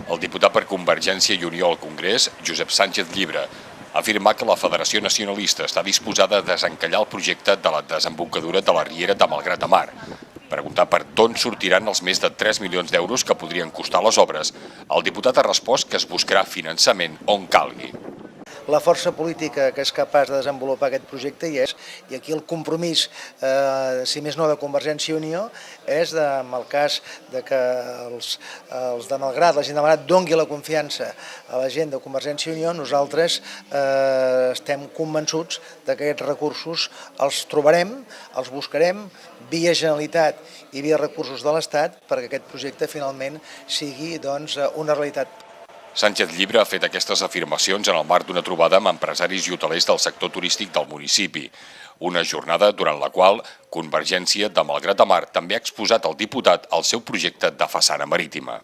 El diputat per Convergència i Unió al Congrés, Josep Sánchez Llibre, ha afirmat que la Federació Nacionalista està disposada a desencallar el projecte de la desembocadura de la riera de Malgrat de Mar. Preguntar per d'on sortiran els més de 3 milions d'euros que podrien costar les obres, el diputat ha respost que es buscarà finançament on calgui. La força política que és capaç de desenvolupar aquest projecte hi és, i aquí el compromís, si més no de Convergència i Unió, és en el cas de que els de Malgrat, la gent de Malgrat dongui la confiança a la gent de Convergència i Unió, nosaltres estem convençuts que aquests recursos els trobarem, els buscarem via Generalitat i via recursos de l'Estat perquè aquest projecte finalment sigui una realitat. Sánchez Llibre ha fet aquestes afirmacions en el marc d'una trobada amb empresaris i hotelers del sector turístic del municipi. Una jornada durant la qual Convergència de Malgrat de Mar també ha exposat al diputat el seu projecte de façana marítima.